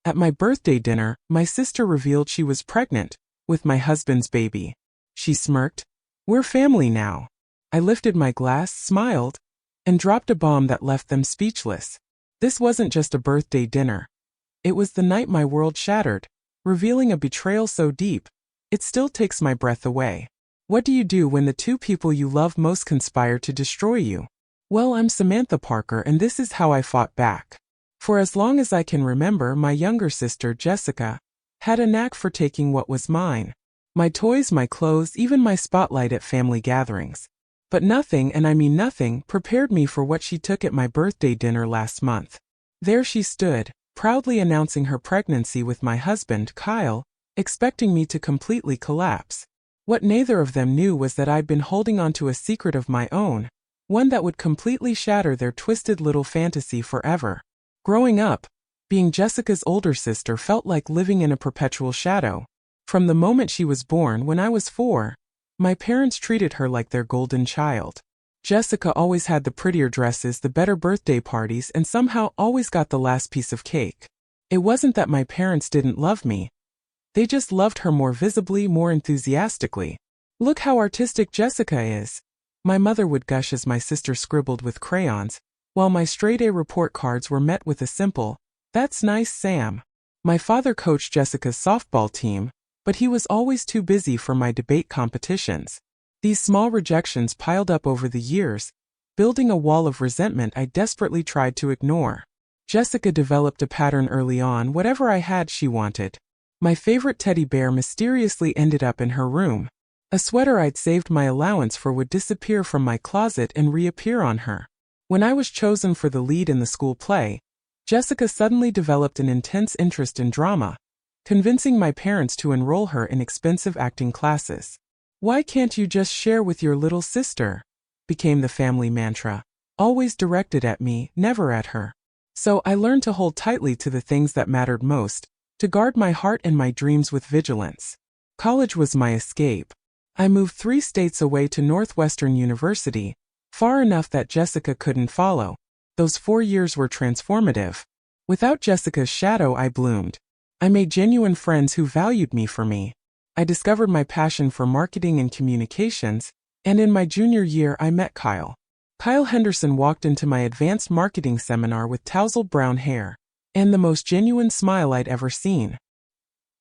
At my birthday dinner, my sister revealed she was pregnant with my husband's baby. She smirked. "We're family now." I lifted my glass, smiled, and dropped a bomb that left them speechless. This wasn't just a birthday dinner. It was the night my world shattered, revealing a betrayal so deep, it still takes my breath away. What do you do when the two people you love most conspire to destroy you? Well, I'm Samantha Parker, and this is how I fought back. For as long as I can remember, my younger sister, Jessica, had a knack for taking what was mine. My toys, my clothes, even my spotlight at family gatherings. But nothing, and I mean nothing, prepared me for what she took at my birthday dinner last month. There she stood, proudly announcing her pregnancy with my husband, Kyle, expecting me to completely collapse. What neither of them knew was that I'd been holding on to a secret of my own, one that would completely shatter their twisted little fantasy forever. Growing up, being Jessica's older sister felt like living in a perpetual shadow. From the moment she was born, when I was 4, my parents treated her like their golden child. Jessica always had the prettier dresses, the better birthday parties, and somehow always got the last piece of cake. It wasn't that my parents didn't love me. They just loved her more visibly, more enthusiastically. "Look how artistic Jessica is," my mother would gush as my sister scribbled with crayons, while my straight-A report cards were met with a simple, "That's nice, Sam." My father coached Jessica's softball team, but he was always too busy for my debate competitions. These small rejections piled up over the years, building a wall of resentment I desperately tried to ignore. Jessica developed a pattern early on. Whatever I had, she wanted. My favorite teddy bear mysteriously ended up in her room. A sweater I'd saved my allowance for would disappear from my closet and reappear on her. When I was chosen for the lead in the school play, Jessica suddenly developed an intense interest in drama, convincing my parents to enroll her in expensive acting classes. "Why can't you just share with your little sister?" became the family mantra, always directed at me, never at her. So I learned to hold tightly to the things that mattered most, to guard my heart and my dreams with vigilance. College was my escape. I moved 3 states away to Northwestern University, far enough that Jessica couldn't follow. Those 4 years were transformative. Without Jessica's shadow, I bloomed. I made genuine friends who valued me for me. I discovered my passion for marketing and communications, and in my junior year I met Kyle. Kyle Henderson walked into my advanced marketing seminar with tousled brown hair, and the most genuine smile I'd ever seen.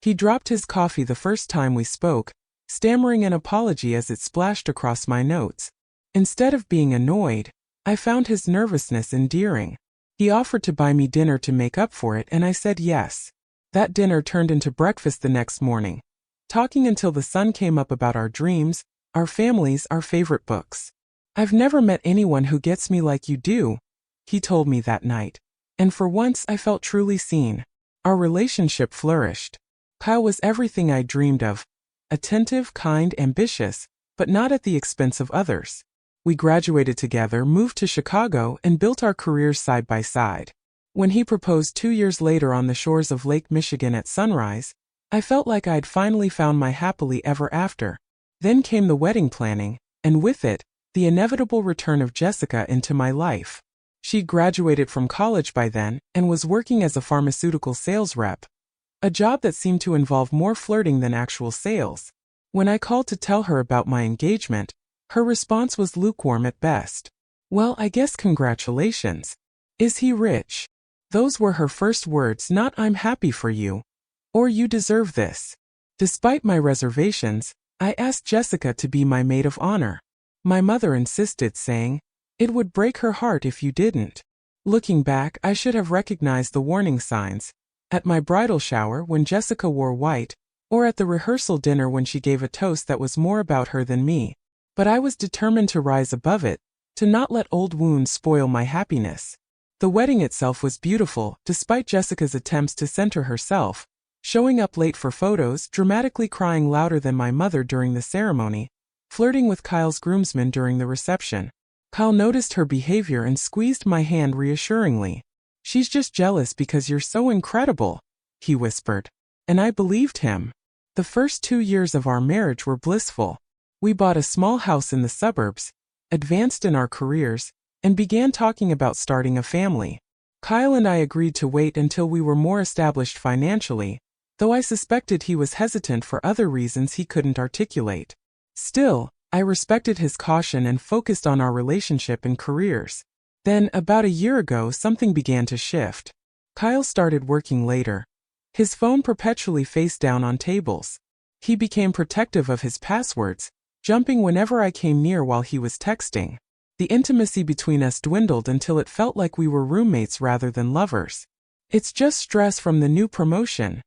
He dropped his coffee the first time we spoke, stammering an apology as it splashed across my notes. Instead of being annoyed, I found his nervousness endearing. He offered to buy me dinner to make up for it, and I said yes. That dinner turned into breakfast the next morning, talking until the sun came up about our dreams, our families, our favorite books. "I've never met anyone who gets me like you do," he told me that night, and for once I felt truly seen. Our relationship flourished. Kyle was everything I dreamed of: attentive, kind, ambitious, but not at the expense of others. We graduated together, moved to Chicago, and built our careers side by side. When he proposed 2 years later on the shores of Lake Michigan at sunrise, I felt like I'd finally found my happily ever after. Then came the wedding planning, and with it, the inevitable return of Jessica into my life. She'd graduated from college by then, and was working as a pharmaceutical sales rep, a job that seemed to involve more flirting than actual sales. When I called to tell her about my engagement, her response was lukewarm at best. "Well, I guess congratulations. Is he rich?" Those were her first words, not "I'm happy for you," or "you deserve this." Despite my reservations, I asked Jessica to be my maid of honor. My mother insisted, saying, "It would break her heart if you didn't." Looking back, I should have recognized the warning signs. At my bridal shower, when Jessica wore white, or at the rehearsal dinner when she gave a toast that was more about her than me. But I was determined to rise above it, to not let old wounds spoil my happiness. The wedding itself was beautiful, despite Jessica's attempts to center herself, showing up late for photos, dramatically crying louder than my mother during the ceremony, flirting with Kyle's groomsmen during the reception. Kyle noticed her behavior and squeezed my hand reassuringly. "She's just jealous because you're so incredible," he whispered. And I believed him. The first 2 years of our marriage were blissful. We bought a small house in the suburbs, advanced in our careers, and began talking about starting a family. Kyle and I agreed to wait until we were more established financially, though I suspected he was hesitant for other reasons he couldn't articulate. Still, I respected his caution and focused on our relationship and careers. Then, about a year ago, something began to shift. Kyle started working later. His phone perpetually face down on tables. He became protective of his passwords, jumping whenever I came near while he was texting. The intimacy between us dwindled until it felt like we were roommates rather than lovers. "It's just stress from the new promotion,"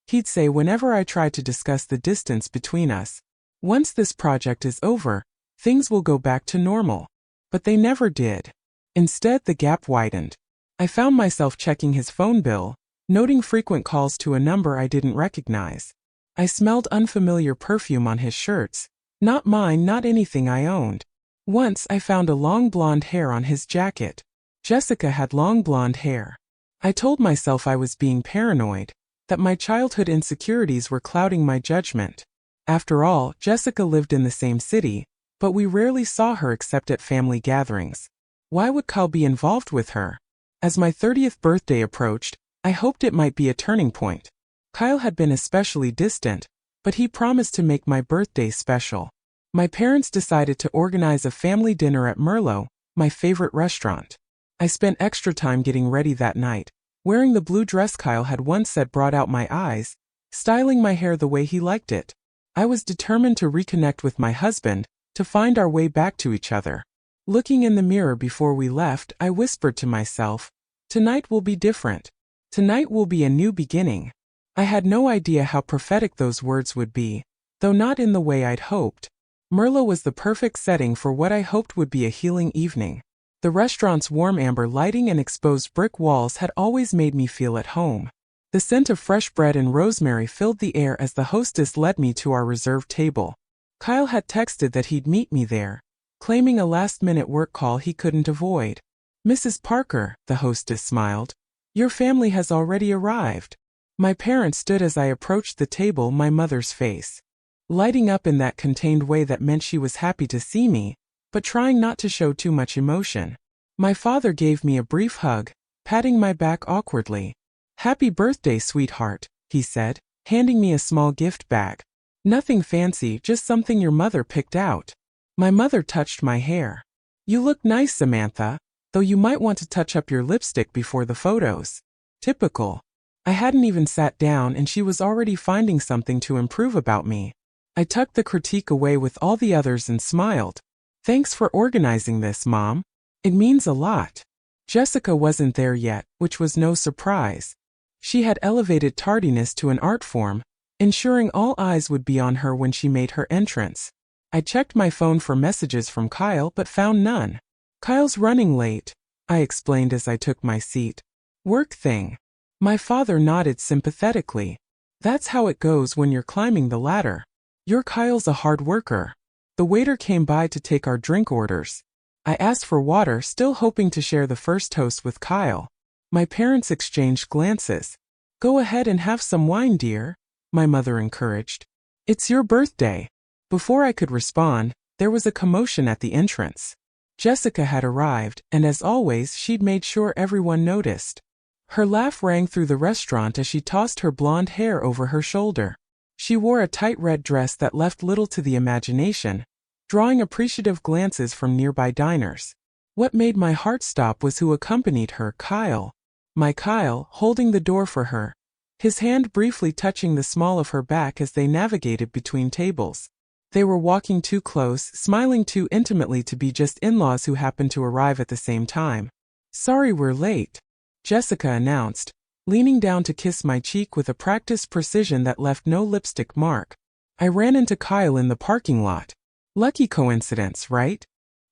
he'd say whenever I tried to discuss the distance between us. "Once this project is over, things will go back to normal." But they never did. Instead, the gap widened. I found myself checking his phone bill, noting frequent calls to a number I didn't recognize. I smelled unfamiliar perfume on his shirts. Not mine, not anything I owned. Once I found a long blonde hair on his jacket. Jessica had long blonde hair. I told myself I was being paranoid, that my childhood insecurities were clouding my judgment. After all, Jessica lived in the same city, but we rarely saw her except at family gatherings. Why would Kyle be involved with her? As my 30th birthday approached, I hoped it might be a turning point. Kyle had been especially distant, but he promised to make my birthday special. My parents decided to organize a family dinner at Merlot, my favorite restaurant. I spent extra time getting ready that night, wearing the blue dress Kyle had once said brought out my eyes, styling my hair the way he liked it. I was determined to reconnect with my husband, to find our way back to each other. Looking in the mirror before we left, I whispered to myself, "Tonight will be different. Tonight will be a new beginning." I had no idea how prophetic those words would be, though not in the way I'd hoped. Merlot was the perfect setting for what I hoped would be a healing evening. The restaurant's warm amber lighting and exposed brick walls had always made me feel at home. The scent of fresh bread and rosemary filled the air as the hostess led me to our reserved table. Kyle had texted that he'd meet me there, claiming a last-minute work call he couldn't avoid. "Mrs. Parker," the hostess smiled, "your family has already arrived." My parents stood as I approached the table, my mother's face lighting up in that contained way that meant she was happy to see me, but trying not to show too much emotion. My father gave me a brief hug, patting my back awkwardly. "Happy birthday, sweetheart," he said, handing me a small gift bag. "Nothing fancy, just something your mother picked out." My mother touched my hair. "You look nice, Samantha, though you might want to touch up your lipstick before the photos." Typical. I hadn't even sat down and she was already finding something to improve about me. I tucked the critique away with all the others and smiled. "Thanks for organizing this, Mom. It means a lot." Jessica wasn't there yet, which was no surprise. She had elevated tardiness to an art form, ensuring all eyes would be on her when she made her entrance. I checked my phone for messages from Kyle but found none. "Kyle's running late," I explained as I took my seat. "Work thing." My father nodded sympathetically. "That's how it goes when you're climbing the ladder. Your Kyle's a hard worker." The waiter came by to take our drink orders. I asked for water, still hoping to share the first toast with Kyle. My parents exchanged glances. "Go ahead and have some wine, dear," my mother encouraged. "It's your birthday." Before I could respond, there was a commotion at the entrance. Jessica had arrived, and as always, she'd made sure everyone noticed. Her laugh rang through the restaurant as she tossed her blonde hair over her shoulder. She wore a tight red dress that left little to the imagination, drawing appreciative glances from nearby diners. What made my heart stop was who accompanied her, Kyle. My Kyle, holding the door for her, his hand briefly touching the small of her back as they navigated between tables. They were walking too close, smiling too intimately to be just in-laws who happened to arrive at the same time. "Sorry we're late," Jessica announced, leaning down to kiss my cheek with a practiced precision that left no lipstick mark. I ran into Kyle in the parking lot. Lucky coincidence, right?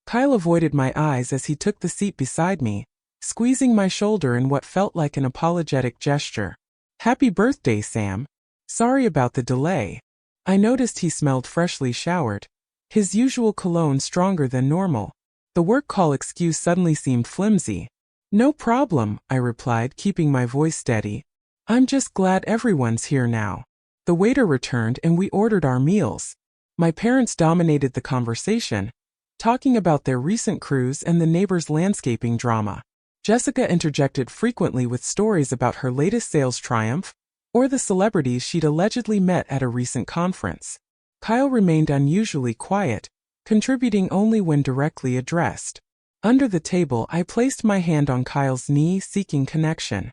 Kyle avoided my eyes as he took the seat beside me, squeezing my shoulder in what felt like an apologetic gesture. "Happy birthday, Sam. Sorry about the delay." I noticed he smelled freshly showered, his usual cologne stronger than normal. The work call excuse suddenly seemed flimsy. "No problem," I replied, keeping my voice steady. "I'm just glad everyone's here now." The waiter returned and we ordered our meals. My parents dominated the conversation, talking about their recent cruise and the neighbor's landscaping drama. Jessica interjected frequently with stories about her latest sales triumph, or the celebrities she'd allegedly met at a recent conference. Kyle remained unusually quiet, contributing only when directly addressed. Under the table, I placed my hand on Kyle's knee, seeking connection.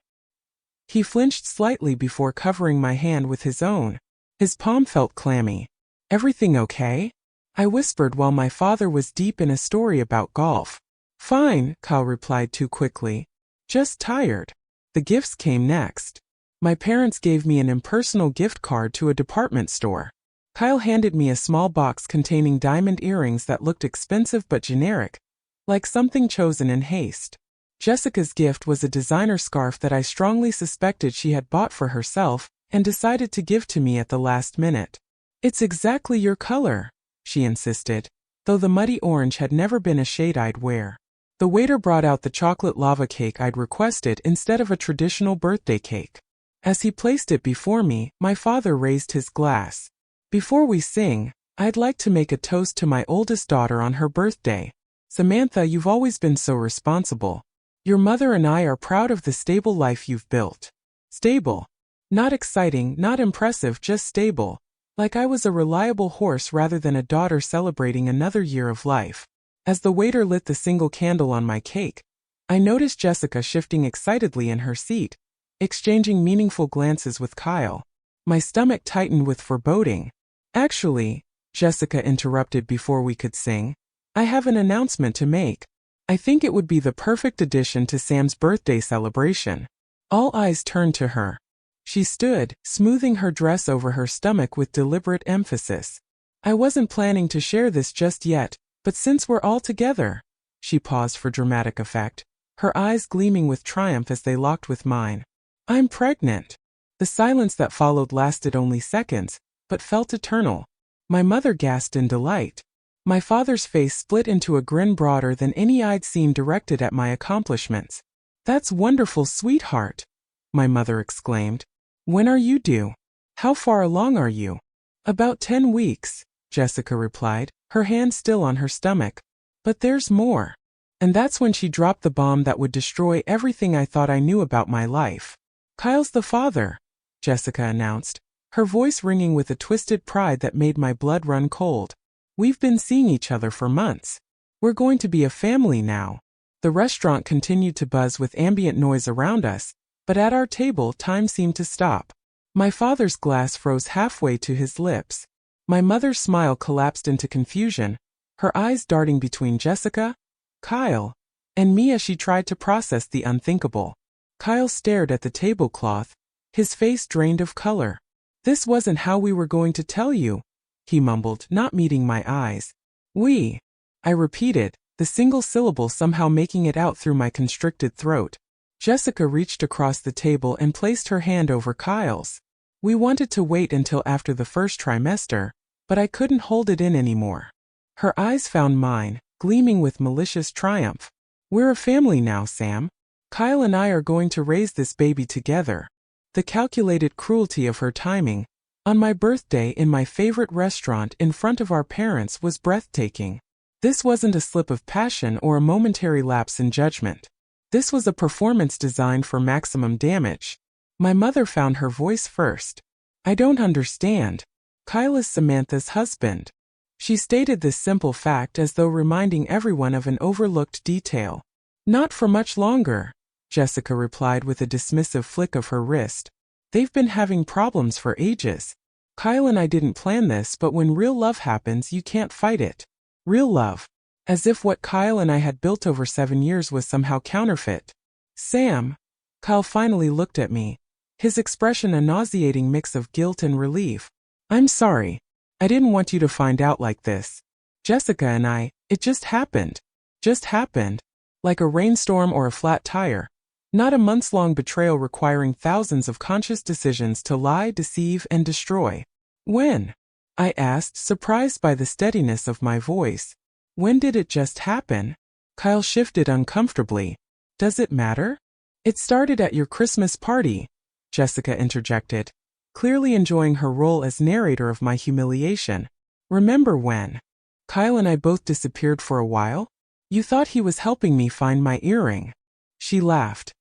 He flinched slightly before covering my hand with his own. His palm felt clammy. "Everything okay?" I whispered while my father was deep in a story about golf. "Fine," Kyle replied too quickly. "Just tired." The gifts came next. My parents gave me an impersonal gift card to a department store. Kyle handed me a small box containing diamond earrings that looked expensive but generic, like something chosen in haste. Jessica's gift was a designer scarf that I strongly suspected she had bought for herself and decided to give to me at the last minute. "It's exactly your color," she insisted, though the muddy orange had never been a shade I'd wear. The waiter brought out the chocolate lava cake I'd requested instead of a traditional birthday cake. As he placed it before me, my father raised his glass. "Before we sing, I'd like to make a toast to my oldest daughter on her birthday. Samantha, you've always been so responsible. Your mother and I are proud of the stable life you've built." Stable. Not exciting, not impressive, just stable. Like I was a reliable horse rather than a daughter celebrating another year of life. As the waiter lit the single candle on my cake, I noticed Jessica shifting excitedly in her seat, exchanging meaningful glances with Kyle. My stomach tightened with foreboding. "Actually," Jessica interrupted before we could sing, "I have an announcement to make. I think it would be the perfect addition to Sam's birthday celebration." All eyes turned to her. She stood, smoothing her dress over her stomach with deliberate emphasis. "I wasn't planning to share this just yet, but since we're all together." She paused for dramatic effect, her eyes gleaming with triumph as they locked with mine. "I'm pregnant." The silence that followed lasted only seconds, but felt eternal. My mother gasped in delight. My father's face split into a grin broader than any I'd seen directed at my accomplishments. "That's wonderful, sweetheart," my mother exclaimed. "When are you due? How far along are you?" "About 10 weeks, Jessica replied, her hand still on her stomach. "But there's more." And that's when she dropped the bomb that would destroy everything I thought I knew about my life. "Kyle's the father," Jessica announced, her voice ringing with a twisted pride that made my blood run cold. "We've been seeing each other for months. We're going to be a family now." The restaurant continued to buzz with ambient noise around us, but at our table time seemed to stop. My father's glass froze halfway to his lips. My mother's smile collapsed into confusion, her eyes darting between Jessica, Kyle, and me as she tried to process the unthinkable. Kyle stared at the tablecloth, his face drained of color. "This wasn't how we were going to tell you," he mumbled, not meeting my eyes. "We," I repeated, the single syllable somehow making it out through my constricted throat. Jessica reached across the table and placed her hand over Kyle's. "We wanted to wait until after the first trimester, but I couldn't hold it in anymore." Her eyes found mine, gleaming with malicious triumph. "We're a family now, Sam. Kyle and I are going to raise this baby together." The calculated cruelty of her timing, on my birthday in my favorite restaurant in front of our parents, was breathtaking. This wasn't a slip of passion or a momentary lapse in judgment. This was a performance designed for maximum damage. My mother found her voice first. "I don't understand. Kyle is Samantha's husband." She stated this simple fact as though reminding everyone of an overlooked detail. "Not for much longer," Jessica replied with a dismissive flick of her wrist. "They've been having problems for ages. Kyle and I didn't plan this, but when real love happens, you can't fight it. Real love. As if what Kyle and I had built over 7 years was somehow counterfeit." "Sam," Kyle finally looked at me, his expression a nauseating mix of guilt and relief. "I'm sorry. I didn't want you to find out like this. Jessica and I, it just happened. Just happened. Like a rainstorm or a flat tire. Not a months-long betrayal requiring thousands of conscious decisions to lie, deceive, and destroy." "When?" I asked, surprised by the steadiness of my voice. "When did it just happen?" Kyle shifted uncomfortably. "Does it matter?" "It started at your Christmas party," Jessica interjected, clearly enjoying her role as narrator of my humiliation. "Remember when Kyle and I both disappeared for a while? You thought he was helping me find my earring." She laughed.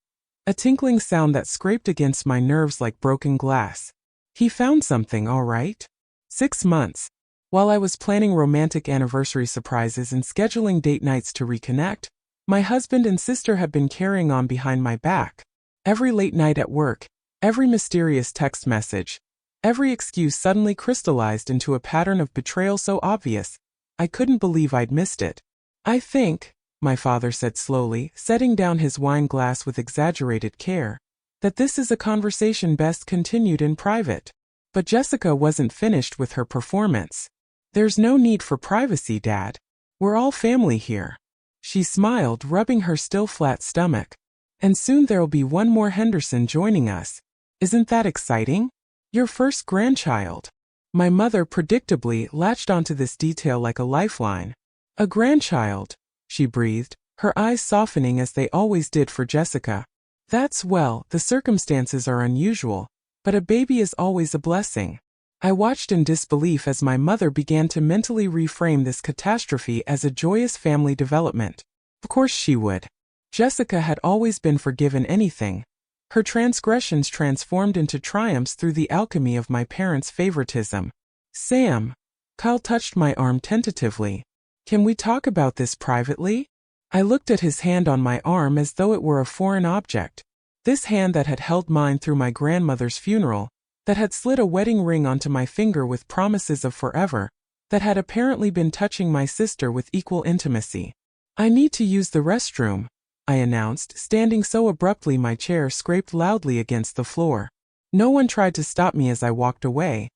A tinkling sound that scraped against my nerves like broken glass. He found something, all right? 6 months. While I was planning romantic anniversary surprises and scheduling date nights to reconnect, my husband and sister had been carrying on behind my back. Every late night at work, every mysterious text message, every excuse suddenly crystallized into a pattern of betrayal so obvious, I couldn't believe I'd missed it. I think, my father said slowly, setting down his wine glass with exaggerated care, that this is a conversation best continued in private. But Jessica wasn't finished with her performance. There's no need for privacy, Dad. We're all family here. She smiled, rubbing her still flat stomach. And soon there'll be one more Henderson joining us. Isn't that exciting? Your first grandchild. My mother predictably latched onto this detail like a lifeline. A grandchild, she breathed, her eyes softening as they always did for Jessica. The circumstances are unusual, but a baby is always a blessing. I watched in disbelief as my mother began to mentally reframe this catastrophe as a joyous family development. Of course she would. Jessica had always been forgiven anything. Her transgressions transformed into triumphs through the alchemy of my parents' favoritism. Sam. Kyle touched my arm tentatively. Can we talk about this privately? I looked at his hand on my arm as though it were a foreign object. This hand that had held mine through my grandmother's funeral, that had slid a wedding ring onto my finger with promises of forever, that had apparently been touching my sister with equal intimacy. I need to use the restroom, I announced, standing so abruptly my chair scraped loudly against the floor. No one tried to stop me as I walked away,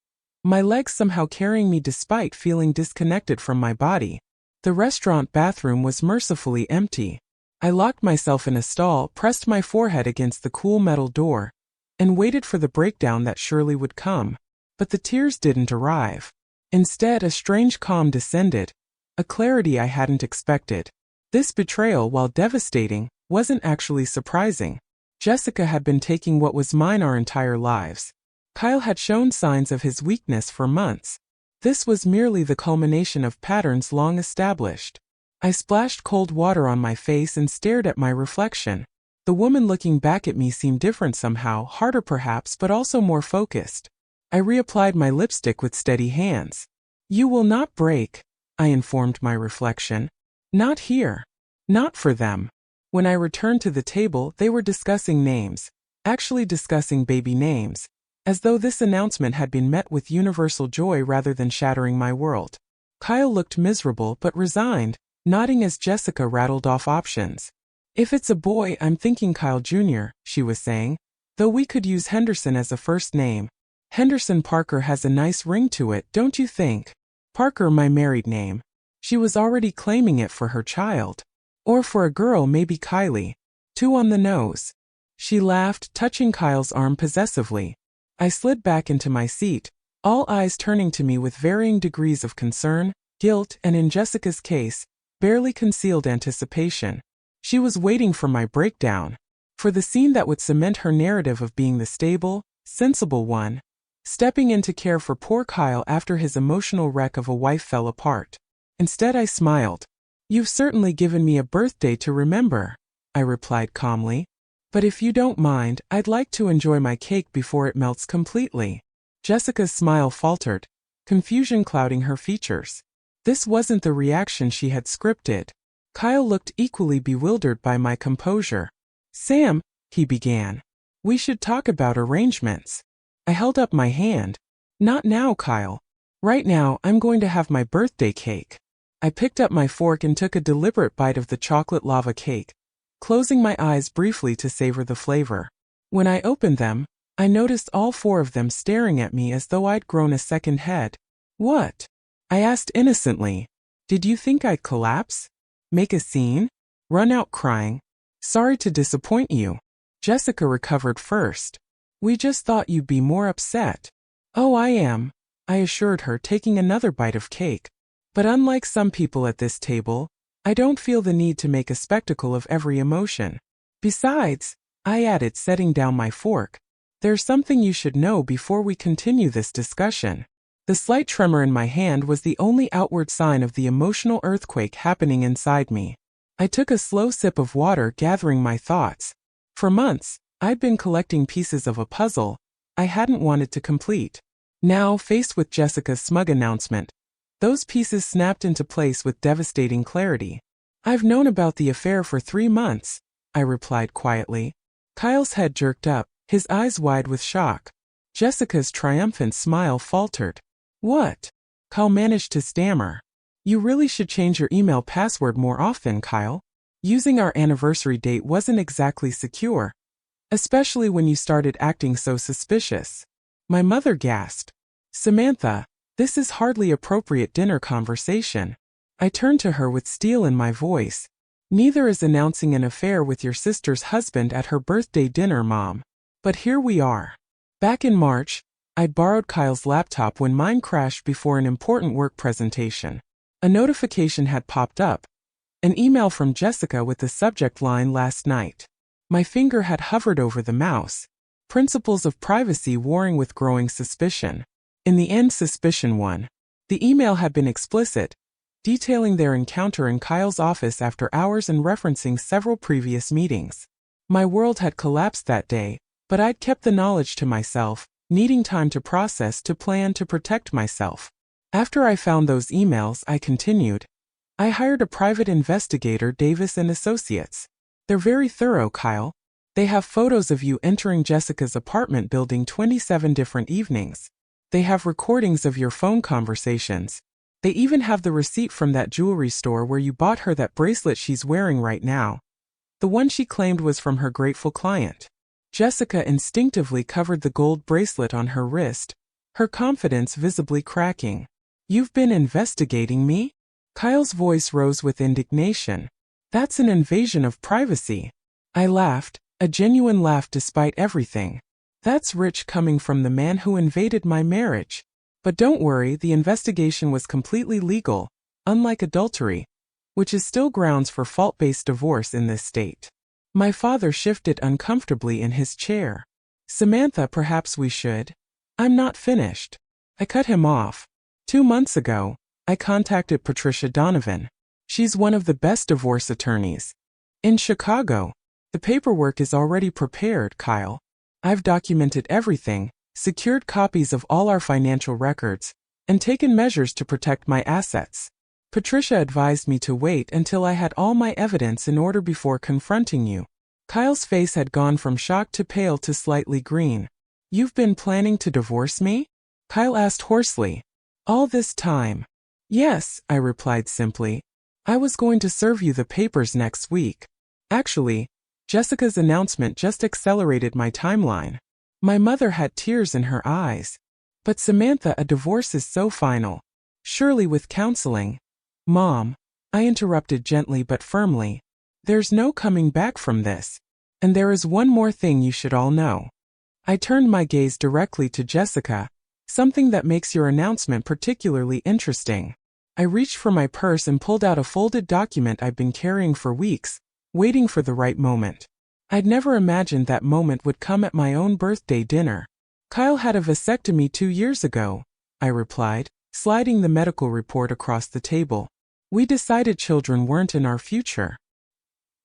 my legs somehow carrying me despite feeling disconnected from my body. The restaurant bathroom was mercifully empty. I locked myself in a stall, pressed my forehead against the cool metal door, and waited for the breakdown that surely would come. But the tears didn't arrive. Instead, a strange calm descended, a clarity I hadn't expected. This betrayal, while devastating, wasn't actually surprising. Jessica had been taking what was mine our entire lives. Kyle had shown signs of his weakness for months. This was merely the culmination of patterns long established. I splashed cold water on my face and stared at my reflection. The woman looking back at me seemed different somehow, harder perhaps, but also more focused. I reapplied my lipstick with steady hands. You will not break, I informed my reflection. Not here. Not for them. When I returned to the table, they were discussing names, actually discussing baby names, as though this announcement had been met with universal joy rather than shattering my world. Kyle looked miserable but resigned, nodding as Jessica rattled off options. If it's a boy, I'm thinking Kyle Jr., she was saying, though we could use Henderson as a first name. Henderson Parker has a nice ring to it, don't you think? Parker, my married name. She was already claiming it for her child. Or for a girl, maybe Kylie. Too on the nose. She laughed, touching Kyle's arm possessively. I slid back into my seat, all eyes turning to me with varying degrees of concern, guilt, and in Jessica's case, barely concealed anticipation. She was waiting for my breakdown, for the scene that would cement her narrative of being the stable, sensible one, stepping in to care for poor Kyle after his emotional wreck of a wife fell apart. Instead, I smiled. You've certainly given me a birthday to remember, I replied calmly. But if you don't mind, I'd like to enjoy my cake before it melts completely. Jessica's smile faltered, confusion clouding her features. This wasn't the reaction she had scripted. Kyle looked equally bewildered by my composure. Sam, he began. We should talk about arrangements. I held up my hand. Not now, Kyle. Right now, I'm going to have my birthday cake. I picked up my fork and took a deliberate bite of the chocolate lava cake, closing my eyes briefly to savor the flavor. When I opened them, I noticed all 4 of them staring at me as though I'd grown a second head. What? I asked innocently. Did you think I'd collapse? Make a scene? Run out crying? Sorry to disappoint you. Jessica recovered first. We just thought you'd be more upset. Oh, I am, I assured her, taking another bite of cake. But unlike some people at this table, I don't feel the need to make a spectacle of every emotion. Besides, I added, setting down my fork, there's something you should know before we continue this discussion. The slight tremor in my hand was the only outward sign of the emotional earthquake happening inside me. I took a slow sip of water, gathering my thoughts. For months, I'd been collecting pieces of a puzzle I hadn't wanted to complete. Now, faced with Jessica's smug announcement, those pieces snapped into place with devastating clarity. "I've known about the affair for 3 months," I replied quietly. Kyle's head jerked up, his eyes wide with shock. Jessica's triumphant smile faltered. "What?" Kyle managed to stammer. "You really should change your email password more often, Kyle. Using our anniversary date wasn't exactly secure, especially when you started acting so suspicious." My mother gasped. "Samantha, this is hardly appropriate dinner conversation." I turned to her with steel in my voice. "Neither is announcing an affair with your sister's husband at her birthday dinner, Mom. But here we are." Back in March, I'd borrowed Kyle's laptop when mine crashed before an important work presentation. A notification had popped up, an email from Jessica with the subject line, "Last night." My finger had hovered over the mouse, principles of privacy warring with growing suspicion. In the end, suspicion won. The email had been explicit, detailing their encounter in Kyle's office after hours and referencing several previous meetings. My world had collapsed that day, but I'd kept the knowledge to myself, needing time to process, to plan, to protect myself. After I found those emails, I continued. "I hired a private investigator, Davis and Associates. They're very thorough, Kyle. They have photos of you entering Jessica's apartment building 27 different evenings. They have recordings of your phone conversations. They even have the receipt from that jewelry store where you bought her that bracelet she's wearing right now, the one she claimed was from her grateful client." Jessica instinctively covered the gold bracelet on her wrist, her confidence visibly cracking. "You've been investigating me?" Kyle's voice rose with indignation. "That's an invasion of privacy." I laughed, a genuine laugh despite everything. "That's rich coming from the man who invaded my marriage. But don't worry, the investigation was completely legal, unlike adultery, which is still grounds for fault-based divorce in this state." My father shifted uncomfortably in his chair. "Samantha, perhaps we should." "I'm not finished." I cut him off. 2 months ago, I contacted Patricia Donovan. She's one of the best divorce attorneys in Chicago. The paperwork is already prepared, Kyle. I've documented everything, secured copies of all our financial records, and taken measures to protect my assets. Patricia advised me to wait until I had all my evidence in order before confronting you." Kyle's face had gone from shock to pale to slightly green. "You've been planning to divorce me?" Kyle asked hoarsely. "All this time?" "Yes," I replied simply. "I was going to serve you the papers next week." Actually, Jessica's announcement just accelerated my timeline. My mother had tears in her eyes. "But Samantha, a divorce is so final. Surely with counseling." "Mom," I interrupted gently but firmly, "there's no coming back from this. And there is one more thing you should all know." I turned my gaze directly to Jessica. "Something that makes your announcement particularly interesting." I reached for my purse and pulled out a folded document I'd been carrying for weeks, waiting for the right moment. I'd never imagined that moment would come at my own birthday dinner. "Kyle had a vasectomy 2 years ago," I replied, sliding the medical report across the table. "We decided children weren't in our future.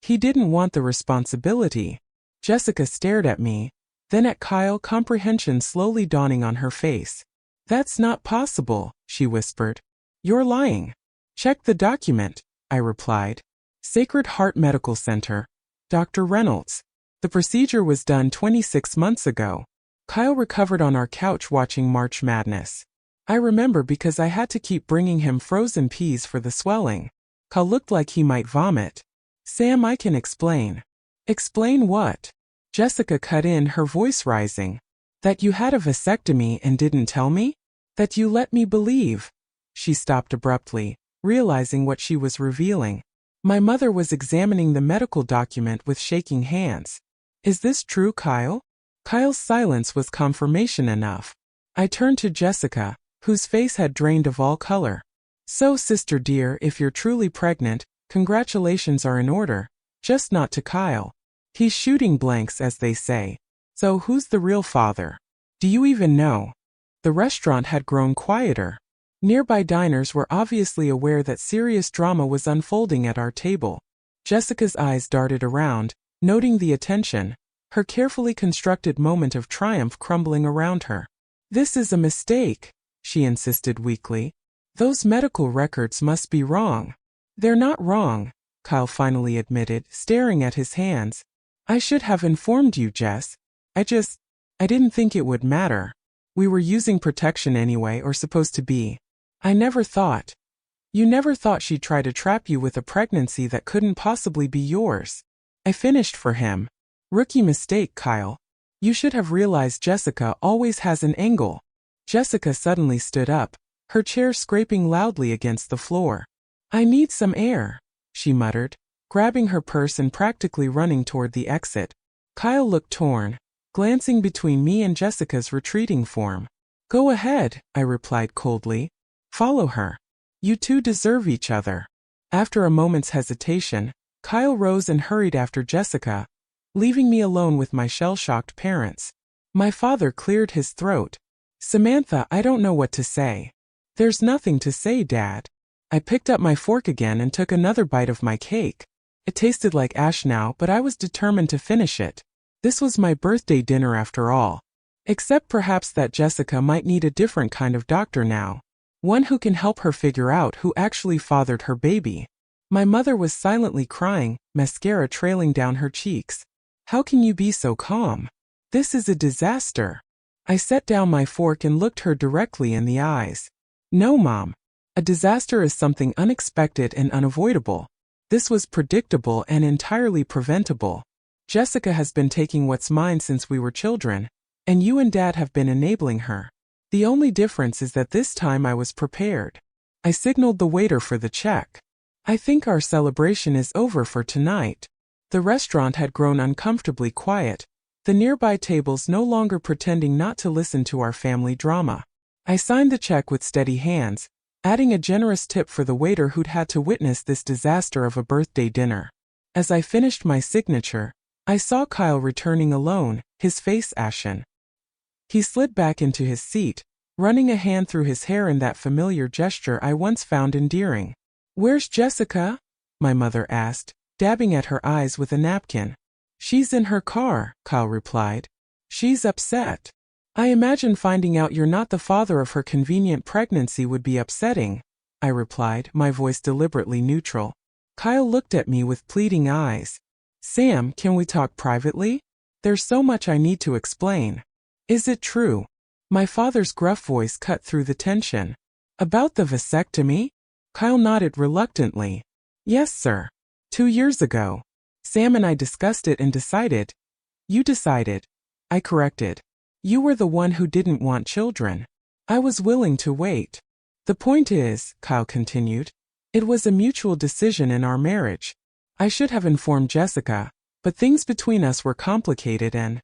He didn't want the responsibility." Jessica stared at me, then at Kyle, comprehension slowly dawning on her face. "That's not possible," she whispered. "You're lying." "Check the document," I replied. "Sacred Heart Medical Center, Dr. Reynolds. The procedure was done 26 months ago." Kyle recovered on our couch watching March Madness. I remember because I had to keep bringing him frozen peas for the swelling. Kyle looked like he might vomit. "Sam, I can explain." "Explain what?" Jessica cut in, her voice rising. "That you had a vasectomy and didn't tell me? That you let me believe." She stopped abruptly, realizing what she was revealing. My mother was examining the medical document with shaking hands. "Is this true, Kyle?" Kyle's silence was confirmation enough. I turned to Jessica, whose face had drained of all color. "So, sister dear, if you're truly pregnant, congratulations are in order, just not to Kyle. He's shooting blanks, as they say. So who's the real father? Do you even know?" The restaurant had grown quieter. Nearby diners were obviously aware that serious drama was unfolding at our table. Jessica's eyes darted around, noting the attention, her carefully constructed moment of triumph crumbling around her. This is a mistake, she insisted weakly. Those medical records must be wrong. They're not wrong, Kyle finally admitted, staring at his hands. I should have informed you, Jess. I didn't think it would matter. We were using protection anyway, or supposed to be. I never thought. You never thought she'd try to trap you with a pregnancy that couldn't possibly be yours. I finished for him. Rookie mistake, Kyle. You should have realized Jessica always has an angle. Jessica suddenly stood up, her chair scraping loudly against the floor. I need some air, she muttered, grabbing her purse and practically running toward the exit. Kyle looked torn, glancing between me and Jessica's retreating form. Go ahead, I replied coldly. Follow her. You two deserve each other. After a moment's hesitation, Kyle rose and hurried after Jessica, leaving me alone with my shell-shocked parents. My father cleared his throat. Samantha, I don't know what to say. There's nothing to say, Dad. I picked up my fork again and took another bite of my cake. It tasted like ash now, but I was determined to finish it. This was my birthday dinner after all. Except perhaps that Jessica might need a different kind of doctor now. One who can help her figure out who actually fathered her baby. My mother was silently crying, mascara trailing down her cheeks. How can you be so calm? This is a disaster. I set down my fork and looked her directly in the eyes. No, Mom. A disaster is something unexpected and unavoidable. This was predictable and entirely preventable. Jessica has been taking what's mine since we were children, and you and Dad have been enabling her. The only difference is that this time I was prepared. I signaled the waiter for the check. I think our celebration is over for tonight. The restaurant had grown uncomfortably quiet, the nearby tables no longer pretending not to listen to our family drama. I signed the check with steady hands, adding a generous tip for the waiter who'd had to witness this disaster of a birthday dinner. As I finished my signature, I saw Kyle returning alone, his face ashen. He slid back into his seat, running a hand through his hair in that familiar gesture I once found endearing. Where's Jessica? My mother asked, dabbing at her eyes with a napkin. She's in her car, Kyle replied. She's upset. I imagine finding out you're not the father of her convenient pregnancy would be upsetting, I replied, my voice deliberately neutral. Kyle looked at me with pleading eyes. Sam, can we talk privately? There's so much I need to explain. Is it true? My father's gruff voice cut through the tension. About the vasectomy? Kyle nodded reluctantly. Yes, sir. 2 years ago. Sam and I discussed it and decided. You decided. I corrected. You were the one who didn't want children. I was willing to wait. The point is, Kyle continued, it was a mutual decision in our marriage. I should have informed Jessica, but things between us were complicated and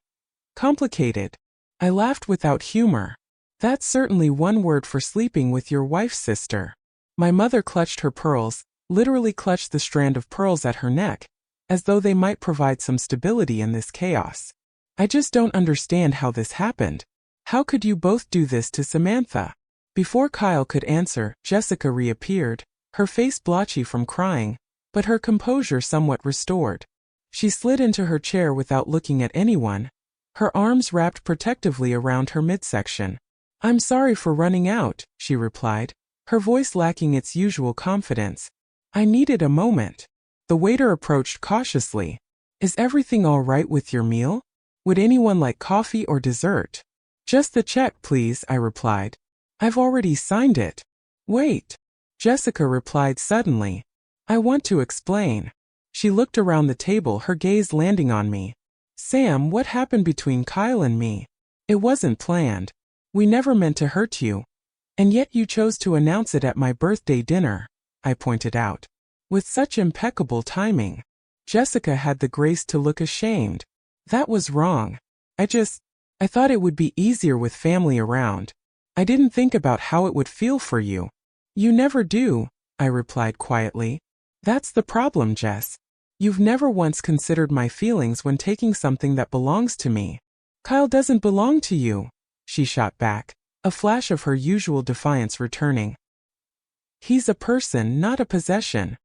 complicated. I laughed without humor. That's certainly one word for sleeping with your wife's sister. My mother clutched her pearls, literally clutched the strand of pearls at her neck, as though they might provide some stability in this chaos. I just don't understand how this happened. How could you both do this to Samantha? Before Kyle could answer, Jessica reappeared, her face blotchy from crying, but her composure somewhat restored. She slid into her chair without looking at anyone, her arms wrapped protectively around her midsection. I'm sorry for running out, she replied, her voice lacking its usual confidence. I needed a moment. The waiter approached cautiously. Is everything all right with your meal? Would anyone like coffee or dessert? Just the check, please, I replied. I've already signed it. Wait. Jessica replied suddenly. I want to explain. She looked around the table, her gaze landing on me. Sam, what happened between Kyle and me? It wasn't planned. We never meant to hurt you. And yet you chose to announce it at my birthday dinner, I pointed out. With such impeccable timing. Jessica had the grace to look ashamed. That was wrong. I thought it would be easier with family around. I didn't think about how it would feel for you. You never do, I replied quietly. That's the problem, Jess. You've never once considered my feelings when taking something that belongs to me. Kyle doesn't belong to you, she shot back, a flash of her usual defiance returning. He's a person, not a possession.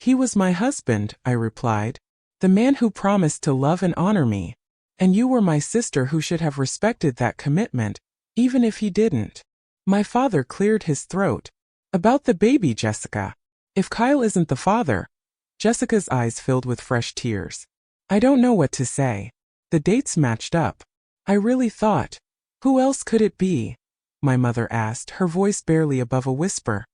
He was my husband, I replied. The man who promised to love and honor me. And you were my sister who should have respected that commitment, even if he didn't. My father cleared his throat. About the baby, Jessica. If Kyle isn't the father. Jessica's eyes filled with fresh tears. I don't know what to say. The dates matched up. I really thought. Who else could it be? My mother asked, her voice barely above a whisper.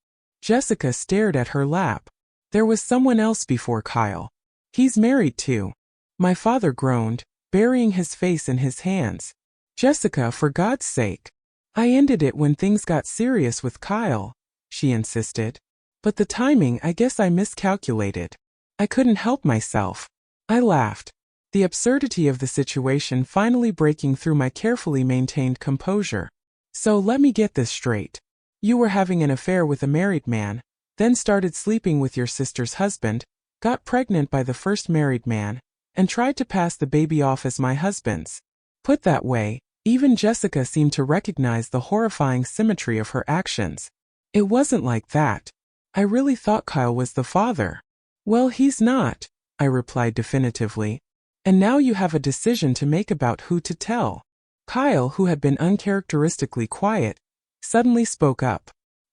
Jessica stared at her lap. There was someone else before Kyle. He's married too. My father groaned, burying his face in his hands. Jessica, for God's sake. I ended it when things got serious with Kyle, she insisted. But the timing, I guess I miscalculated. I couldn't help myself. I laughed. The absurdity of the situation finally breaking through my carefully maintained composure. So let me get this straight. You were having an affair with a married man, then started sleeping with your sister's husband, got pregnant by the first married man, and tried to pass the baby off as my husband's. Put that way, even Jessica seemed to recognize the horrifying symmetry of her actions. It wasn't like that. I really thought Kyle was the father. Well, he's not, I replied definitively. And now you have a decision to make about who to tell. Kyle, who had been uncharacteristically quiet, suddenly spoke up.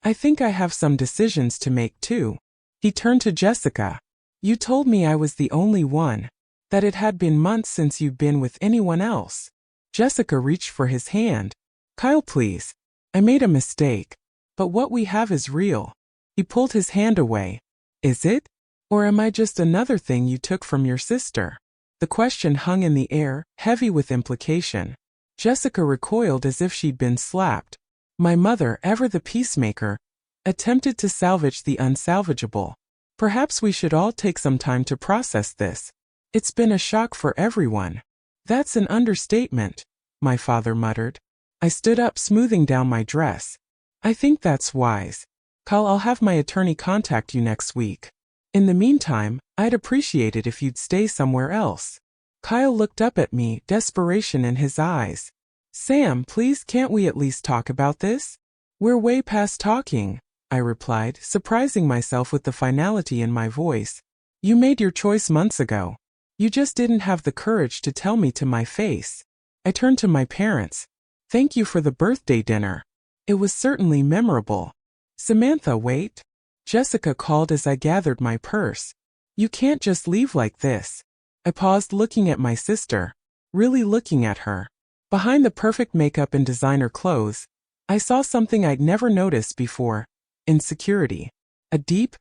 I think I have some decisions to make too. He turned to Jessica. You told me I was the only one, that it had been months since you'd been with anyone else. Jessica reached for his hand. Kyle, please. I made a mistake. But what we have is real. He pulled his hand away. Is it? Or am I just another thing you took from your sister? The question hung in the air, heavy with implication. Jessica recoiled as if she'd been slapped. My mother, ever the peacemaker, attempted to salvage the unsalvageable. Perhaps we should all take some time to process this. It's been a shock for everyone. That's an understatement, my father muttered. I stood up, smoothing down my dress. I think that's wise. Kyle, I'll have my attorney contact you next week. In the meantime, I'd appreciate it if you'd stay somewhere else. Kyle looked up at me, desperation in his eyes. Sam, please, can't we at least talk about this? We're way past talking, I replied, surprising myself with the finality in my voice. You made your choice months ago. You just didn't have the courage to tell me to my face. I turned to my parents. Thank you for the birthday dinner. It was certainly memorable. Samantha, wait. Jessica called as I gathered my purse. You can't just leave like this. I paused, looking at my sister. Really looking at her. Behind the perfect makeup and designer clothes, I saw something I'd never noticed before. Insecurity. A deep,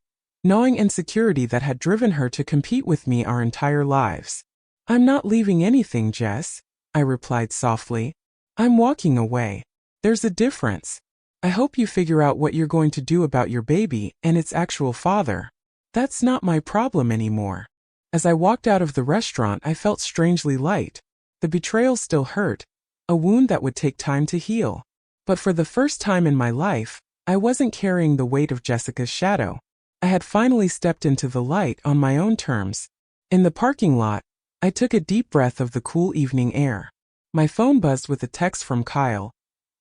gnawing insecurity that had driven her to compete with me our entire lives. I'm not leaving anything, Jess, I replied softly. I'm walking away. There's a difference. I hope you figure out what you're going to do about your baby and its actual father. That's not my problem anymore. As I walked out of the restaurant, I felt strangely light. The betrayal still hurt, a wound that would take time to heal. But for the first time in my life, I wasn't carrying the weight of Jessica's shadow. I had finally stepped into the light on my own terms. In the parking lot, I took a deep breath of the cool evening air. My phone buzzed with a text from Kyle.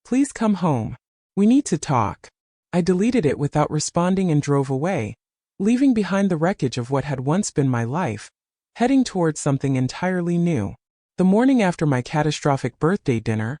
Please come home. We need to talk. I deleted it without responding and drove away, leaving behind the wreckage of what had once been my life, heading towards something entirely new. The morning after my catastrophic birthday dinner,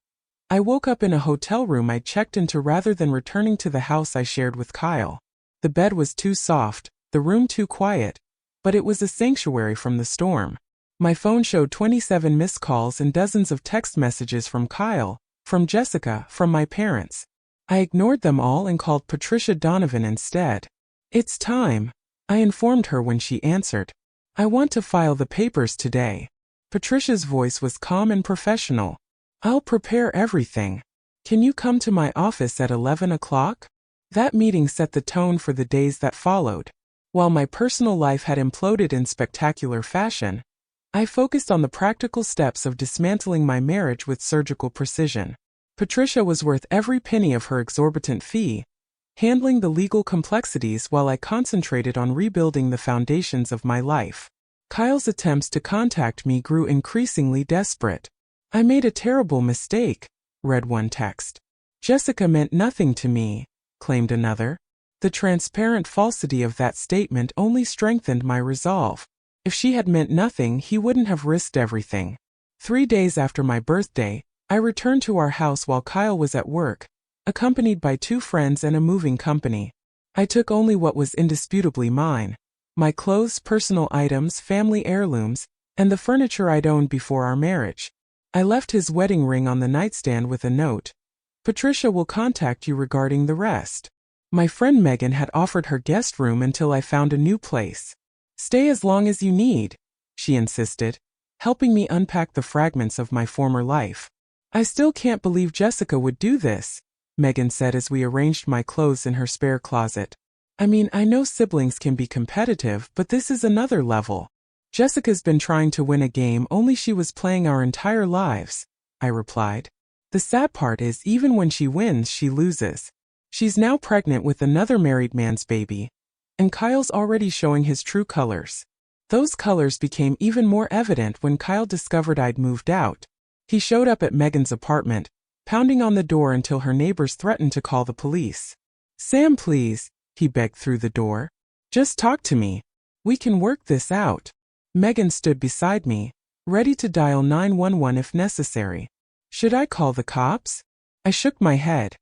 I woke up in a hotel room I'd checked into rather than returning to the house I shared with Kyle. The bed was too soft, the room too quiet, but it was a sanctuary from the storm. My phone showed 27 missed calls and dozens of text messages from Kyle, from Jessica, from my parents. I ignored them all and called Patricia Donovan instead. It's time, I informed her when she answered. I want to file the papers today. Patricia's voice was calm and professional. I'll prepare everything. Can you come to my office at 11 o'clock? That meeting set the tone for the days that followed. While my personal life had imploded in spectacular fashion, I focused on the practical steps of dismantling my marriage with surgical precision. Patricia was worth every penny of her exorbitant fee, handling the legal complexities while I concentrated on rebuilding the foundations of my life. Kyle's attempts to contact me grew increasingly desperate. I made a terrible mistake, read one text. Jessica meant nothing to me, claimed another. The transparent falsity of that statement only strengthened my resolve. If she had meant nothing, he wouldn't have risked everything. 3 days after my birthday, I returned to our house while Kyle was at work, accompanied by 2 friends and a moving company. I took only what was indisputably mine: my clothes, personal items, family heirlooms, and the furniture I'd owned before our marriage. I left his wedding ring on the nightstand with a note: "Patricia will contact you regarding the rest." My friend Megan had offered her guest room until I found a new place. "Stay as long as you need," she insisted, helping me unpack the fragments of my former life. "I still can't believe Jessica would do this," Megan said as we arranged my clothes in her spare closet. "I mean, I know siblings can be competitive, but this is another level. Jessica's been trying to win a game only she was playing our entire lives," I replied. "The sad part is even when she wins, she loses. She's now pregnant with another married man's baby, and Kyle's already showing his true colors." Those colors became even more evident when Kyle discovered I'd moved out. He showed up at Megan's apartment, pounding on the door until her neighbors threatened to call the police. "Sam, please," he begged through the door. "Just talk to me. We can work this out." Megan stood beside me, ready to dial 911 if necessary. "Should I call the cops?" I shook my head.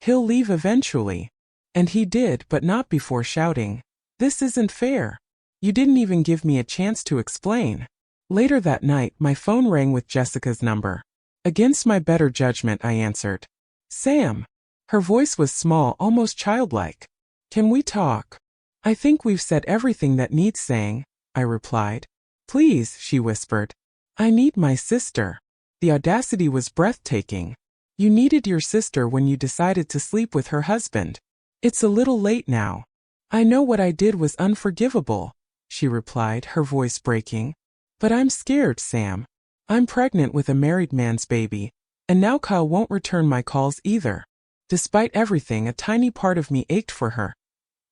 "He'll leave eventually." And he did, but not before shouting, "This isn't fair. You didn't even give me a chance to explain." Later that night, my phone rang with Jessica's number. Against my better judgment, I answered. "Sam." Her voice was small, almost childlike. "Can we talk?" "I think we've said everything that needs saying," I replied. "Please," she whispered. "I need my sister." The audacity was breathtaking. "You needed your sister when you decided to sleep with her husband. It's a little late now." "I know what I did was unforgivable," she replied, her voice breaking. "But I'm scared, Sam. I'm pregnant with a married man's baby, and now Kyle won't return my calls either." Despite everything, a tiny part of me ached for her.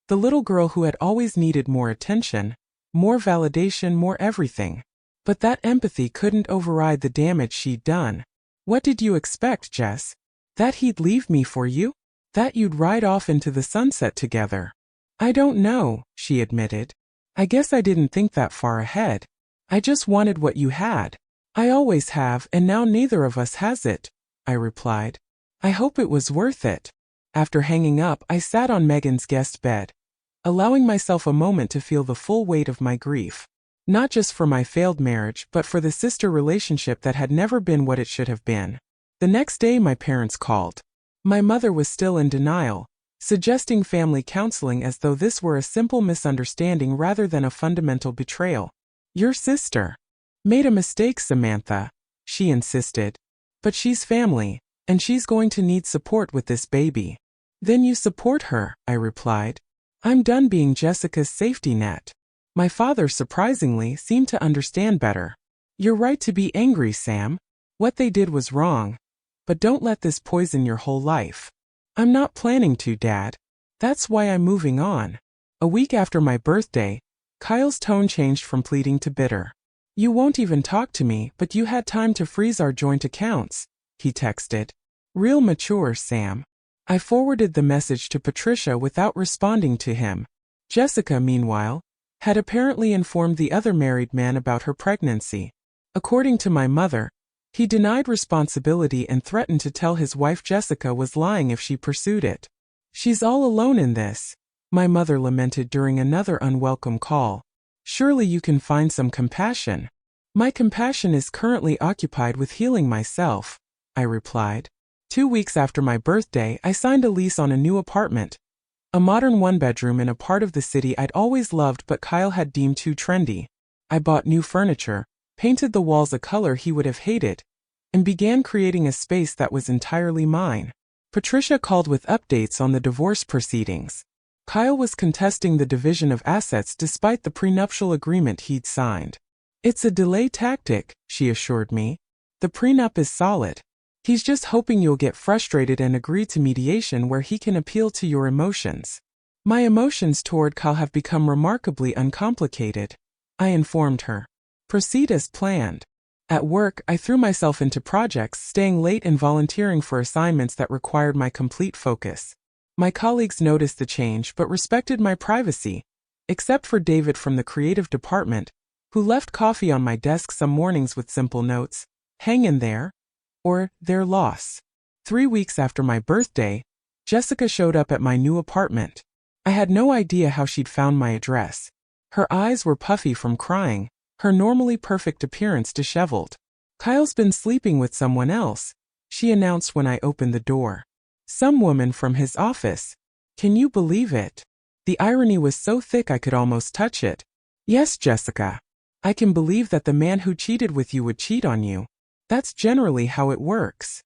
The little girl who had always needed more attention, more validation, more everything. But that empathy couldn't override the damage she'd done. "What did you expect, Jess? That he'd leave me for you? That you'd ride off into the sunset together?" "I don't know," she admitted. "I guess I didn't think that far ahead. I just wanted what you had. I always have, and now neither of us has it," I replied. "I hope it was worth it." After hanging up, I sat on Megan's guest bed, allowing myself a moment to feel the full weight of my grief. Not just for my failed marriage, but for the sister relationship that had never been what it should have been. The next day, my parents called. My mother was still in denial, suggesting family counseling as though this were a simple misunderstanding rather than a fundamental betrayal. "Your sister made a mistake, Samantha," she insisted. "But she's family, and she's going to need support with this baby." "Then you support her," I replied. "I'm done being Jessica's safety net." My father, surprisingly, seemed to understand better. "You're right to be angry, Sam. What they did was wrong. But don't let this poison your whole life." "I'm not planning to, Dad. That's why I'm moving on." A week after my birthday, Kyle's tone changed from pleading to bitter. "You won't even talk to me, but you had time to freeze our joint accounts," he texted. "Real mature, Sam." I forwarded the message to Patricia without responding to him. Jessica, meanwhile, had apparently informed the other married man about her pregnancy. According to my mother, he denied responsibility and threatened to tell his wife Jessica was lying if she pursued it. "She's all alone in this," my mother lamented during another unwelcome call. "Surely you can find some compassion." "My compassion is currently occupied with healing myself," I replied. 2 weeks after my birthday, I signed a lease on a new apartment. A modern one-bedroom in a part of the city I'd always loved but Kyle had deemed too trendy. I bought new furniture, painted the walls a color he would have hated, and began creating a space that was entirely mine. Patricia called with updates on the divorce proceedings. Kyle was contesting the division of assets despite the prenuptial agreement he'd signed. "It's a delay tactic," she assured me. "The prenup is solid. He's just hoping you'll get frustrated and agree to mediation where he can appeal to your emotions." "My emotions toward Kyle have become remarkably uncomplicated," I informed her. "Proceed as planned." At work, I threw myself into projects, staying late and volunteering for assignments that required my complete focus. My colleagues noticed the change but respected my privacy, except for David from the creative department, who left coffee on my desk some mornings with simple notes, "Hang in there," or "Their loss." 3 weeks after my birthday, Jessica showed up at my new apartment. I had no idea how she'd found my address. Her eyes were puffy from crying, her normally perfect appearance disheveled. "Kyle's been sleeping with someone else," she announced when I opened the door. "Some woman from his office. Can you believe it?" The irony was so thick I could almost touch it. "Yes, Jessica. I can believe that the man who cheated with you would cheat on you. That's generally how it works."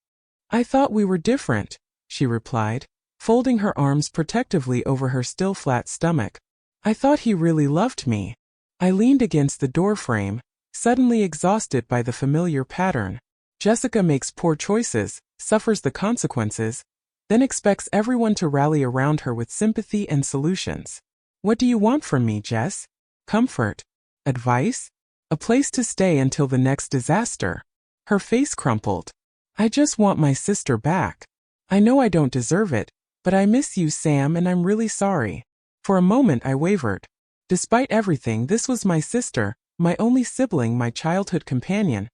"I thought we were different," she replied, folding her arms protectively over her still flat stomach. "I thought he really loved me." I leaned against the doorframe, suddenly exhausted by the familiar pattern. Jessica makes poor choices, suffers the consequences, then expects everyone to rally around her with sympathy and solutions. "What do you want from me, Jess? Comfort? Advice? A place to stay until the next disaster?" Her face crumpled. "I just want my sister back. I know I don't deserve it, but I miss you, Sam, and I'm really sorry." For a moment I wavered. Despite everything, this was my sister, my only sibling, my childhood companion,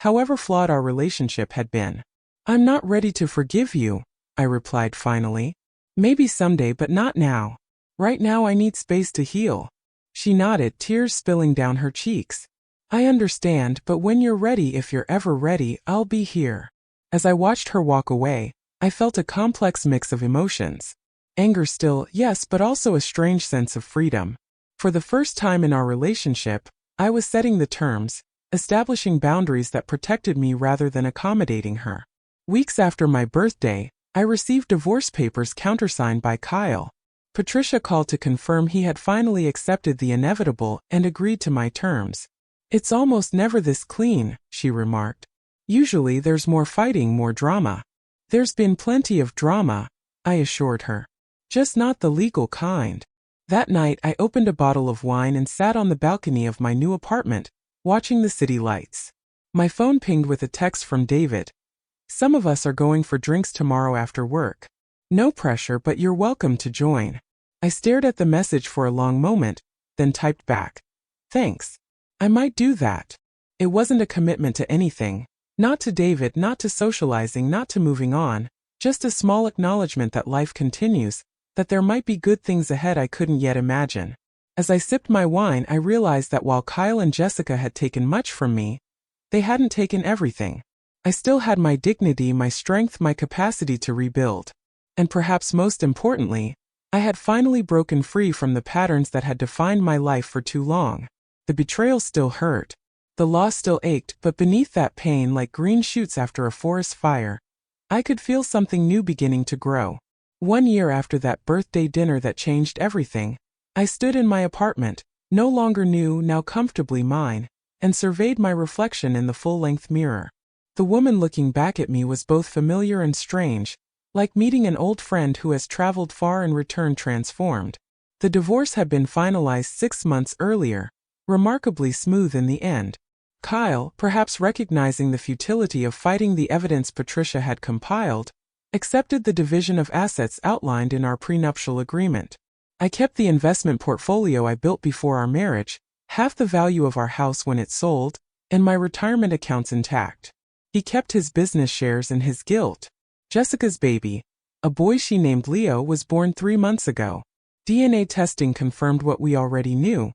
however flawed our relationship had been. "I'm not ready to forgive you," I replied finally. "Maybe someday, but not now. Right now I need space to heal." She nodded, tears spilling down her cheeks. "I understand, but when you're ready, if you're ever ready, I'll be here." As I watched her walk away, I felt a complex mix of emotions. Anger still, yes, but also a strange sense of freedom. For the first time in our relationship, I was setting the terms, establishing boundaries that protected me rather than accommodating her. Weeks after my birthday, I received divorce papers countersigned by Kyle. Patricia called to confirm he had finally accepted the inevitable and agreed to my terms. "It's almost never this clean," she remarked. "Usually there's more fighting, more drama." "There's been plenty of drama," I assured her. "Just not the legal kind." That night I opened a bottle of wine and sat on the balcony of my new apartment, watching the city lights. My phone pinged with a text from David. "Some of us are going for drinks tomorrow after work. No pressure, but you're welcome to join." I stared at the message for a long moment, then typed back, "Thanks. I might do that." It wasn't a commitment to anything. Not to David, not to socializing, not to moving on. Just a small acknowledgement that life continues, that there might be good things ahead I couldn't yet imagine. As I sipped my wine, I realized that while Kyle and Jessica had taken much from me, they hadn't taken everything. I still had my dignity, my strength, my capacity to rebuild. And perhaps most importantly, I had finally broken free from the patterns that had defined my life for too long. The betrayal still hurt. The loss still ached, but beneath that pain, like green shoots after a forest fire, I could feel something new beginning to grow. 1 year after that birthday dinner that changed everything, I stood in my apartment, no longer new, now comfortably mine, and surveyed my reflection in the full-length mirror. The woman looking back at me was both familiar and strange, like meeting an old friend who has traveled far and returned transformed. The divorce had been finalized 6 months earlier, remarkably smooth in the end. Kyle, perhaps recognizing the futility of fighting the evidence Patricia had compiled, accepted the division of assets outlined in our prenuptial agreement. I kept the investment portfolio I built before our marriage, half the value of our house when it sold, and my retirement accounts intact. He kept his business shares and his guilt. Jessica's baby, a boy she named Leo, was born 3 months ago. DNA testing confirmed what we already knew.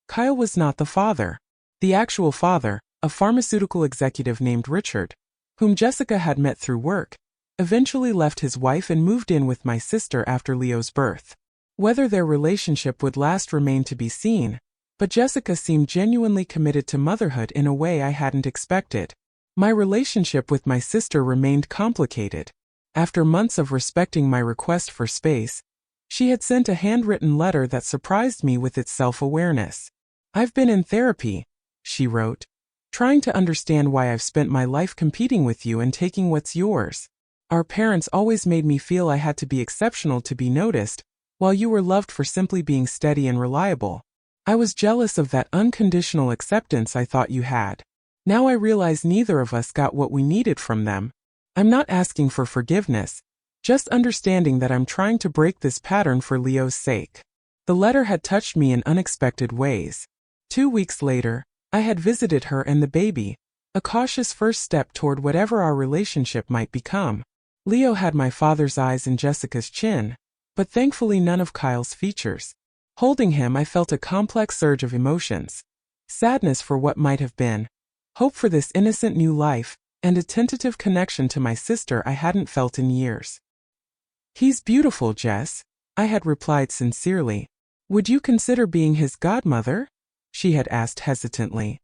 Kyle was not the father. The actual father, a pharmaceutical executive named Richard, whom Jessica had met through work, eventually left his wife and moved in with my sister after Leo's birth. Whether their relationship would last remained to be seen, but Jessica seemed genuinely committed to motherhood in a way I hadn't expected. My relationship with my sister remained complicated. After months of respecting my request for space, she had sent a handwritten letter that surprised me with its self-awareness. "I've been in therapy," she wrote, "trying to understand why I've spent my life competing with you and taking what's yours. Our parents always made me feel I had to be exceptional to be noticed, while you were loved for simply being steady and reliable. I was jealous of that unconditional acceptance I thought you had. Now I realize neither of us got what we needed from them. I'm not asking for forgiveness, Just understanding that I'm trying to break this pattern for Leo's sake. The letter had touched me in unexpected ways. 2 weeks later, I had visited her and the baby, a cautious first step toward whatever our relationship might become. Leo had my father's eyes and Jessica's chin, but thankfully none of Kyle's features. Holding him, I felt a complex surge of emotions. Sadness for what might have been, hope for this innocent new life, and a tentative connection to my sister I hadn't felt in years. "He's beautiful, Jess," I had replied sincerely. "Would you consider being his godmother?" she had asked hesitantly.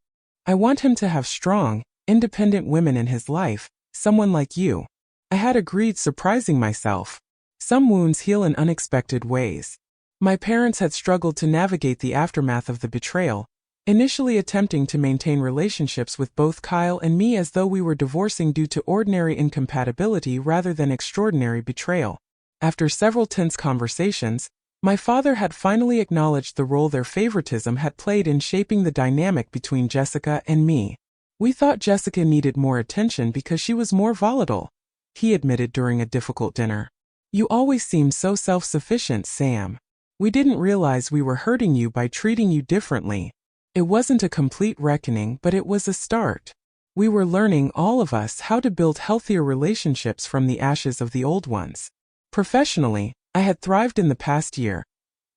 "I want him to have strong, independent women in his life, someone like you." I had agreed, surprising myself. Some wounds heal in unexpected ways. My parents had struggled to navigate the aftermath of the betrayal, initially attempting to maintain relationships with both Kyle and me as though we were divorcing due to ordinary incompatibility rather than extraordinary betrayal. After several tense conversations, my father had finally acknowledged the role their favoritism had played in shaping the dynamic between Jessica and me. "We thought Jessica needed more attention because she was more volatile," he admitted during a difficult dinner. "You always seemed so self-sufficient, Sam. We didn't realize we were hurting you by treating you differently. It wasn't a complete reckoning, but it was a start. We were learning, all of us, how to build healthier relationships from the ashes of the old ones." Professionally, I had thrived in the past year,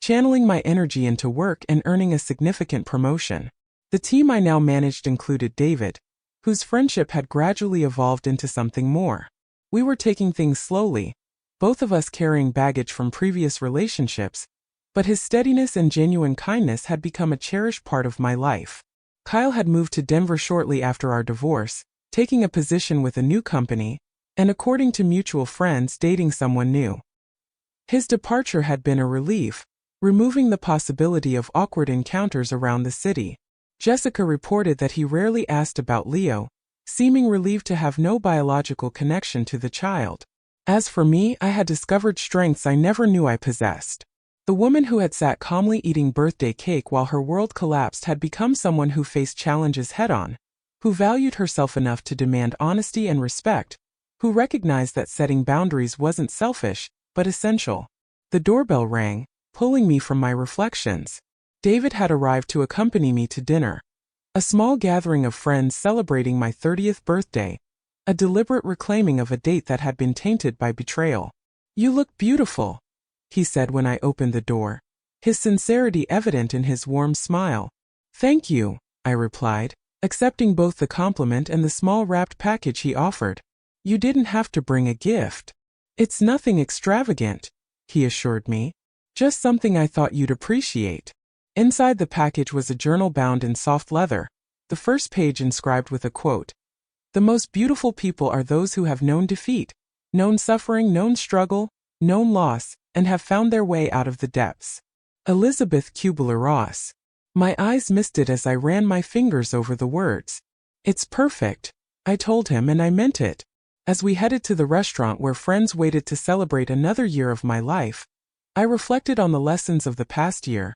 channeling my energy into work and earning a significant promotion. The team I now managed included David, whose friendship had gradually evolved into something more. We were taking things slowly, both of us carrying baggage from previous relationships, but his steadiness and genuine kindness had become a cherished part of my life. Kyle had moved to Denver shortly after our divorce, taking a position with a new company, and according to mutual friends, dating someone new. His departure had been a relief, removing the possibility of awkward encounters around the city. Jessica reported that he rarely asked about Leo, seeming relieved to have no biological connection to the child. As for me, I had discovered strengths I never knew I possessed. The woman who had sat calmly eating birthday cake while her world collapsed had become someone who faced challenges head-on, who valued herself enough to demand honesty and respect, who recognized that setting boundaries wasn't selfish, but essential. The doorbell rang, pulling me from my reflections. David had arrived to accompany me to dinner. A small gathering of friends celebrating my 30th birthday, a deliberate reclaiming of a date that had been tainted by betrayal. "You look beautiful," he said when I opened the door, his sincerity evident in his warm smile. "Thank you," I replied, accepting both the compliment and the small wrapped package he offered. "You didn't have to bring a gift." "It's nothing extravagant," he assured me. "Just something I thought you'd appreciate." Inside the package was a journal bound in soft leather, the first page inscribed with a quote. "The most beautiful people are those who have known defeat, known suffering, known struggle, known loss, and have found their way out of the depths." Elizabeth Kubler-Ross. My eyes misted as I ran my fingers over the words. "It's perfect," I told him, and I meant it. As we headed to the restaurant where friends waited to celebrate another year of my life, I reflected on the lessons of the past year.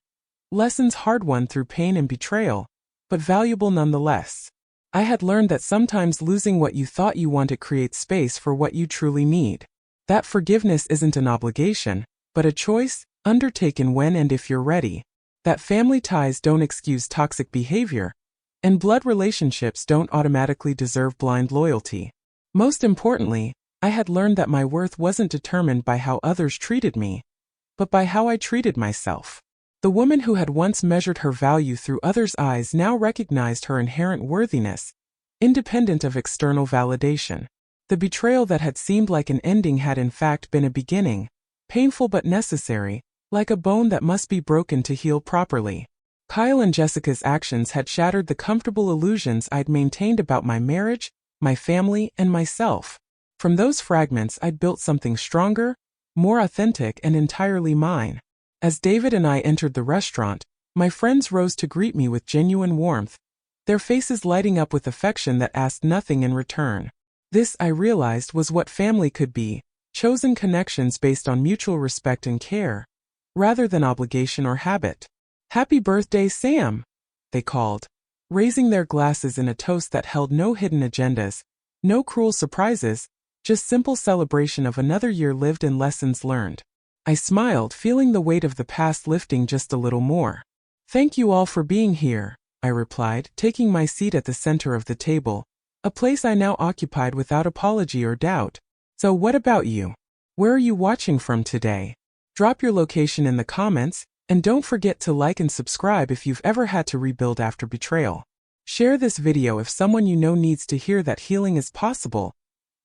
Lessons hard-won through pain and betrayal, but valuable nonetheless. I had learned that sometimes losing what you thought you wanted creates space for what you truly need. That forgiveness isn't an obligation, but a choice, undertaken when and if you're ready. That family ties don't excuse toxic behavior, and blood relationships don't automatically deserve blind loyalty. Most importantly, I had learned that my worth wasn't determined by how others treated me, but by how I treated myself. The woman who had once measured her value through others' eyes now recognized her inherent worthiness, independent of external validation. The betrayal that had seemed like an ending had in fact been a beginning, painful but necessary, like a bone that must be broken to heal properly. Kyle and Jessica's actions had shattered the comfortable illusions I'd maintained about my marriage, my family, and myself. From those fragments I'd built something stronger, more authentic, and entirely mine. As David and I entered the restaurant, my friends rose to greet me with genuine warmth, their faces lighting up with affection that asked nothing in return. This, I realized, was what family could be, chosen connections based on mutual respect and care, rather than obligation or habit. "Happy birthday, Sam," they called, raising their glasses in a toast that held no hidden agendas, no cruel surprises, Just simple celebration of another year lived and lessons learned. I smiled, feeling the weight of the past lifting just a little more. Thank you all for being here, I replied, taking my seat at the center of the table, a place I now occupied without apology or doubt. So what about you? Where are you watching from today? Drop your location in the comments, and don't forget to like and subscribe if you've ever had to rebuild after betrayal. Share this video if someone you know needs to hear that healing is possible,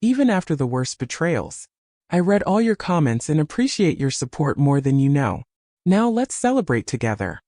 even after the worst betrayals. I read all your comments and appreciate your support more than you know. Now let's celebrate together.